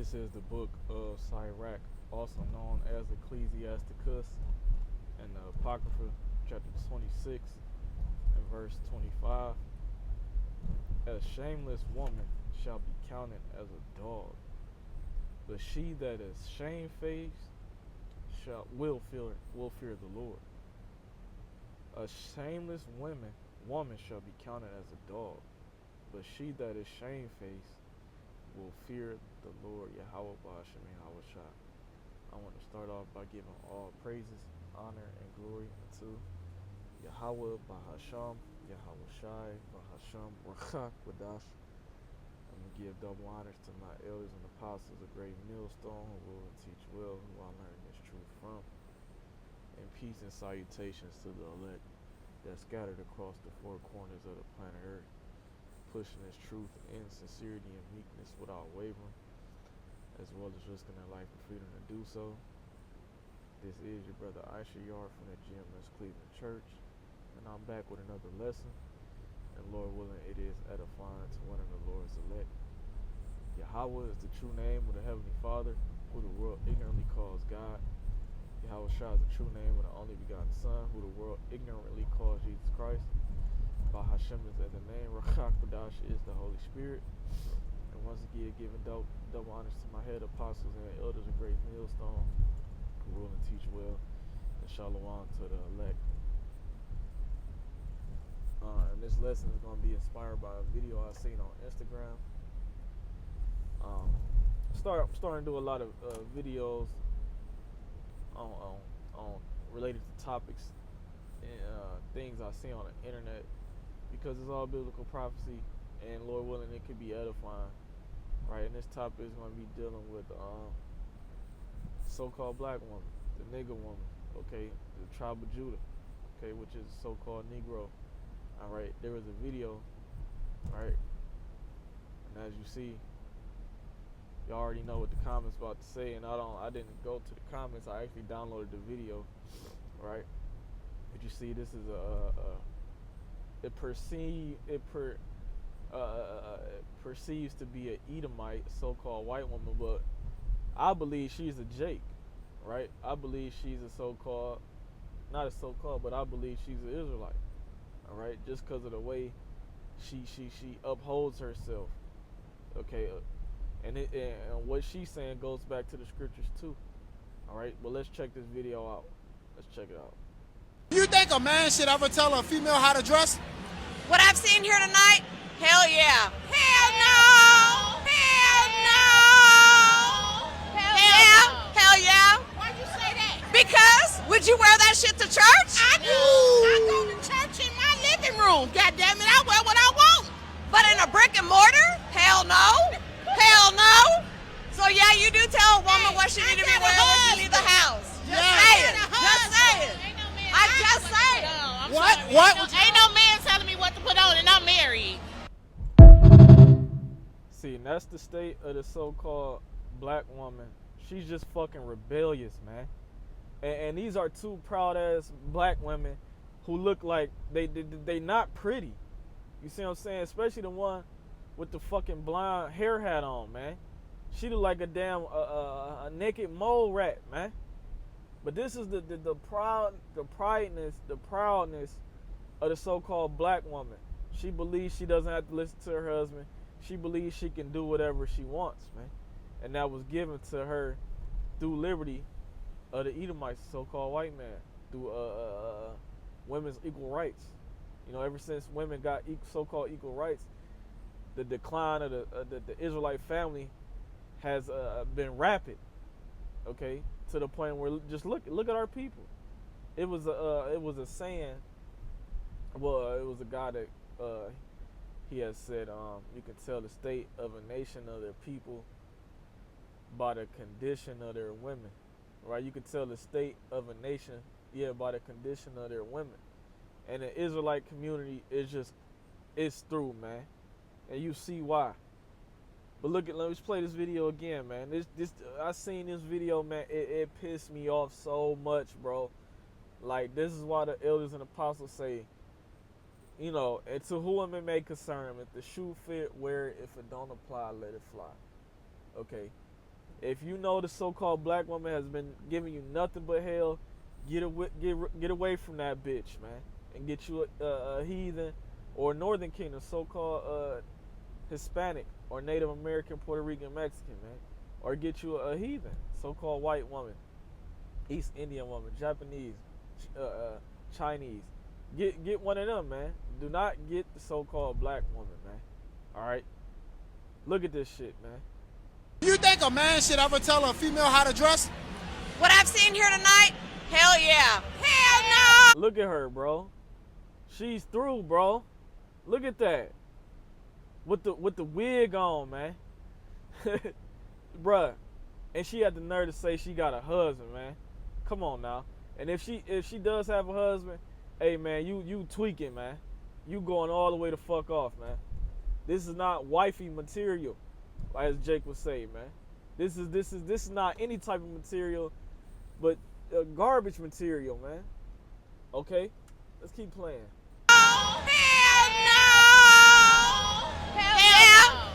This is the book of Sirach, also known as Ecclesiasticus, and the Apocrypha, chapter 26 and verse 25. A shameless woman shall be counted as a dog, but she that is shamefaced will fear the Lord. A shameless woman shall be counted as a dog, but she that is shamefaced will fear the Lord. Yahweh Ba'ashem Yahweh. I want to start off by giving all praises, honor, and glory to Yahweh Ba'ashem Yahweh Shai Ba'ashem Rakak Wadash. I'm going to give double honors to my elders and apostles, a great millstone who will and teach well, who I learned this truth from. And peace and salutations to the elect that's scattered across the four corners of the planet Earth, pushing this truth in sincerity and meekness without wavering, as well as risking their life and freedom to do so. This is your brother Aisha Yard from the GMS Cleveland Church, and I'm back with another lesson, and Lord willing, it is edifying to one of the Lord's elect. Yahweh is the true name of the Heavenly Father, who the world ignorantly calls God. Yahweh Shai is the true name of the only begotten Son, who the world ignorantly calls Jesus Christ. Bahashem is the name. Rakak Badash is the Holy Spirit. And once again, giving double honors to my head apostles and elders, a great millstone who rule and teach well. And shalom to the elect. And this lesson is going to be inspired by a video I seen on Instagram. I'm starting to do a lot of videos on related to topics and things I see on the internet, because it's all biblical prophecy, and Lord willing, it could be edifying, right? And this topic is going to be dealing with so-called black woman, the nigger woman, okay, the tribe of Judah, okay, which is a so-called Negro. All right, there was a video, right, and as you see, you already know what the comments about to say, and I didn't go to the comments. I actually downloaded the video, right? But you see, this is it perceives to be an Edomite, so-called white woman, but I believe she's a Jake, right? I believe she's a so-called, not a so-called, but I believe she's an Israelite, all right? Just because of the way she upholds herself, okay? And what she's saying goes back to the scriptures too, all right? But let's check this video out. Let's check it out. You think a man should ever tell a female how to dress? What I've seen here tonight? Hell yeah. Hell no. Hell no. Hell yeah. Why'd you say that? Because would you wear that shit to church? I do. I go to church in my living room. God damn it, I wear what I want. But in a brick and mortar? Hell no. Hell no. So yeah, you do tell a woman what she need to be wearing when she leave the house. Just saying. Just saying. I just saying. What? Ain't no man telling me what to put on, and I'm married. See, and that's the state of the so-called black woman. She's just fucking rebellious, man. And these are two proud-ass black women who look like they not pretty. You see what I'm saying? Especially the one with the fucking blonde hair hat on, man. She look like a damn a naked mole rat, man. But this is the proudness of the so-called black woman. She believes she doesn't have to listen to her husband. She believes she can do whatever she wants, man. And that was given to her through liberty of the Edomites, so-called white man, through women's equal rights. You know, ever since women got so-called equal rights, the decline of the Israelite family has been rapid. Okay, to the point where just look at our people. It was a saying. Well, it was a guy that he has said you can tell the state of a nation of their people by the condition of their women, right? You can tell the state of a nation, by the condition of their women. And the Israelite community it's through, man. And you see why. But let me play this video again, man. I seen this video, man. It pissed me off so much, bro. Like, this is why the elders and apostles say, you know, and to whom it may concern, if the shoe fit, wear it. If it don't apply, let it fly. Okay. If you know the so-called black woman has been giving you nothing but hell, get away from that bitch, man, and get you a heathen or Northern Kingdom, so-called Hispanic or Native American, Puerto Rican, Mexican, man, or get you a heathen, so-called white woman, East Indian woman, Japanese, Chinese. Get one of them, man. Do not get the so-called black woman, man. All right. Look at this shit, man. You think a man should ever tell a female how to dress? What I've seen here tonight? Hell yeah. Hell no. Look at her, bro. She's through, bro. Look at that. With the wig on, man. Bruh. And she had the nerve to say she got a husband, man. Come on now. And if she does have a husband, hey man, you tweaking, man. You going all the way to fuck off, man. This is not wifey material, as Jake would say, man. This is not any type of material, but garbage material, man. Okay, let's keep playing. Hell no!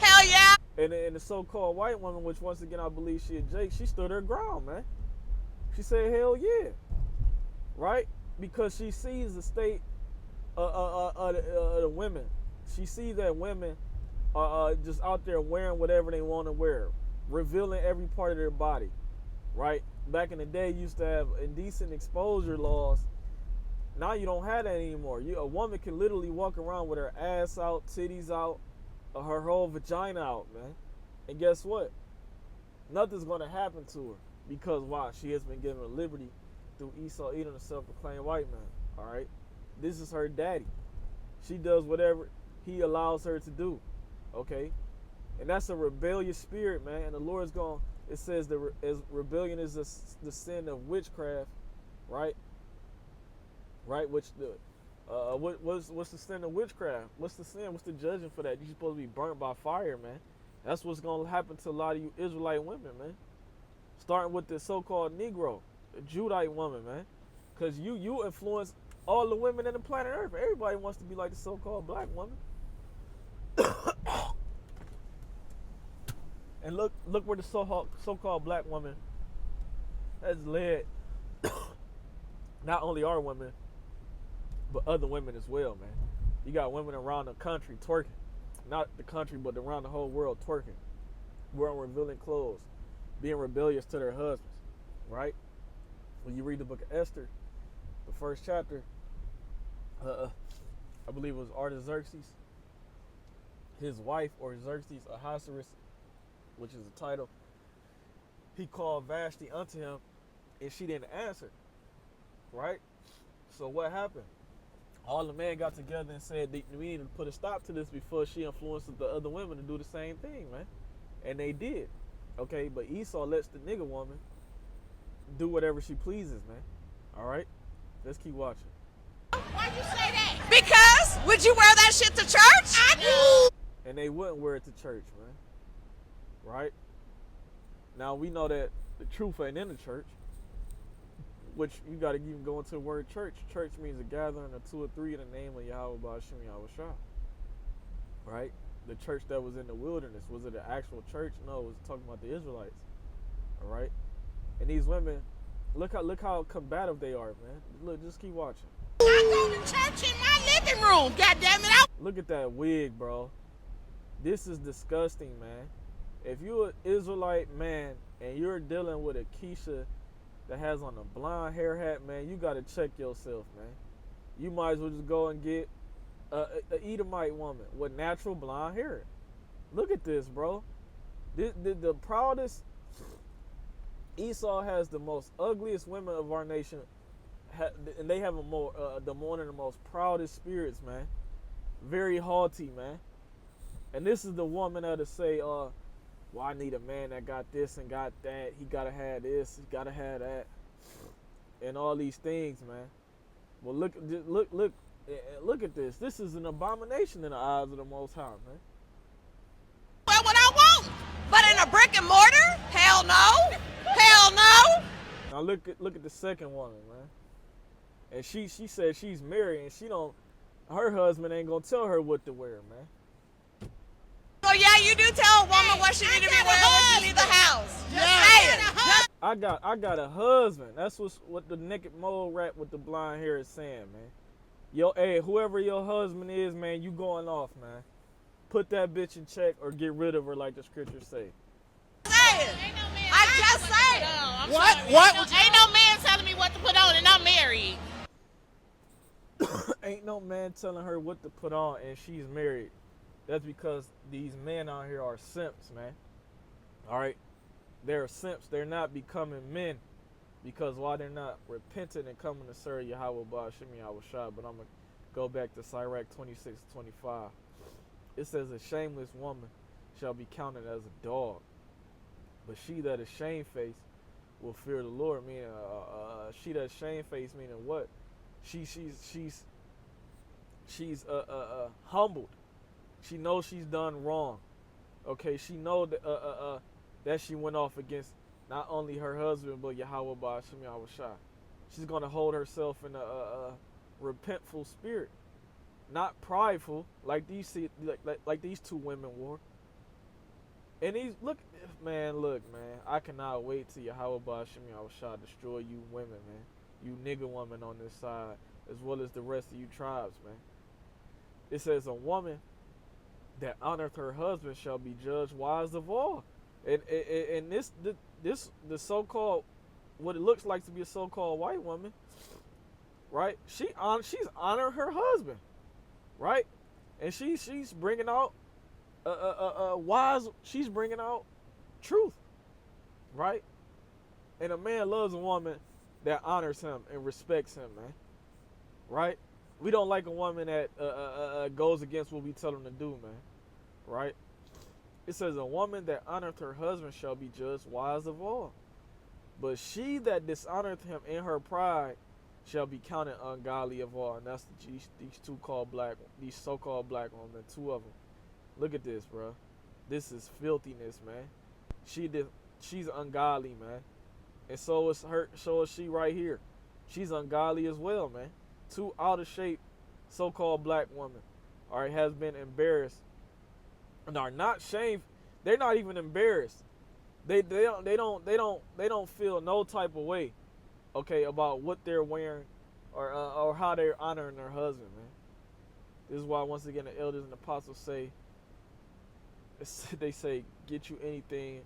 Hell yeah! And the so-called white woman, which once again I believe she is Jake, she stood her ground, man. She said, hell yeah, right? Because she sees the state of the women. She sees that women are just out there wearing whatever they want to wear, revealing every part of their body, right? Back in the day, you used to have indecent exposure laws. Now you don't have that anymore. A woman can literally walk around with her ass out, titties out, her whole vagina out, man. And guess what? Nothing's going to happen to her. Because why? She has been given liberty through Esau Edom, the self-proclaimed white man. All right? This is her daddy. She does whatever he allows her to do. Okay? And that's a rebellious spirit, man. And the Lord's going, it says that rebellion is the sin of witchcraft, right? Right? Which what's the sin of witchcraft? What's the sin? What's the judgment for that? You're supposed to be burnt by fire, man. That's what's going to happen to a lot of you Israelite women, man. Starting with the so-called Negro, the Judite woman, man. Because you influence all the women in the planet Earth. Everybody wants to be like the so-called black woman. And look where the so-called black woman has led not only our women, but other women as well, man. You got women around the country twerking. Not the country, but around the whole world twerking. Wearing revealing clothes. Being rebellious to their husbands, right? When you read the book of Esther, the first chapter, I believe it was Artaxerxes, his wife, or Xerxes, Ahasuerus, which is the title, he called Vashti unto him, and she didn't answer, right? So what happened? All the men got together and said, we need to put a stop to this before she influences the other women to do the same thing, man. And they did. Okay, but Esau lets the nigga woman do whatever she pleases, man. All right? Let's keep watching. Why'd you say that? Because would you wear that shit to church? I do. And they wouldn't wear it to church, man. Right? Now, we know that the truth ain't in the church, which you got to even go into the word church. Church means a gathering of two or three in the name of Yahweh Ba'ashem Yahweh Shah. Right? The church that was in the wilderness, was it an actual church? No, it was talking about the Israelites. All right? And these women, look how combative they are, man. Look, just keep watching. I go to church in my living room, goddammit. Look at that wig, bro. This is disgusting, man. If you're an Israelite man and you're dealing with a Keisha that has on a blonde hair hat, man, you got to check yourself, man. You might as well just go and get an Edomite woman with natural blonde hair. Look at this, bro. The proudest, Esau has the most ugliest women of our nation, and they have one of the most proudest spirits, man. Very haughty, man. And this is the woman that'll say, well, I need a man that got this and got that. He gotta have this, he gotta have that, and all these things, man. Well, look at this. This is an abomination in the eyes of the Most High, man. Well, what I want. But in a brick and mortar? Hell no. Hell no. Now look at the second woman, man. And she said she's married and her husband ain't gonna tell her what to wear, man. So yeah, you do tell a woman what she need to be wearing when she leave the house. Yeah. I got a husband. That's what the naked mole rat with the blonde hair is saying, man. Yo, hey, whoever your husband is, man, you going off, man. Put that bitch in check or get rid of her like the scriptures say. I just said. What? Ain't no man telling me what to put on, and I'm married. Ain't no man telling her what to put on and she's married. That's because these men out here are simps, man. All right? They're simps. They're not becoming men because why they're not repentant and coming to serve Yahweh Ba'ashim Yahweh Shah. But I'm going to go back to Sirach 26:25. It says, a shameless woman shall be counted as a dog, but she that is shamefaced will fear the Lord. Meaning, she that is shamefaced, meaning what? She's humbled. She knows she's done wrong. Okay, she know that that she went off against not only her husband but Yahweh Ba'ashim Yahweh Shah. She's gonna hold herself in a repentful spirit, not prideful like these two women were. And look, man, I cannot wait till Yahweh Ba'ashim Yahweh Shah destroy you women, man. You nigga woman on this side, as well as the rest of you tribes, man. It says a woman that honoreth her husband shall be judged wise of all. And the so-called, what it looks like to be a so-called white woman, right? She's honoring her husband, right? And she's bringing out wise. She's bringing out truth, right? And a man loves a woman that honors him and respects him, man. Right? We don't like a woman that goes against what we tell them to do, man. Right? It says, a woman that honoreth her husband shall be judged wise of all. But she that dishonoreth him in her pride shall be counted ungodly of all. And that's these so-called black women, two of them. Look at this, bro. This is filthiness, man. She's ungodly, man. And so is she right here. She's ungodly as well, man. Two out of shape so-called black women, all right, has been embarrassed and are not shamed. They're not even embarrassed. They don't feel no type of way, okay, about what they're wearing or how they're honoring their husband, man. This is why once again the elders and the apostles say, they say, get you anything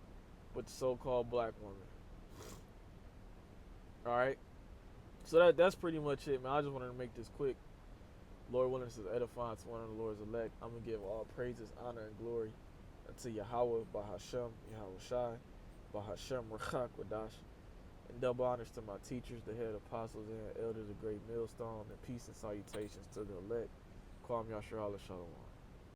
but the so-called black woman. All right. So that's pretty much it, man. I just wanted to make this quick. Lord willing, this is edifying to one of the Lord's elect. I'm going to give all praises, honor, and glory to Yahweh, Bahashem, Yahweh Shai, Bahashem, Rachak, Wadash. And double honors to my teachers, the head apostles, and elders of Great Millstone, and peace and salutations to the elect. Kwam Yashar Allah Shalom.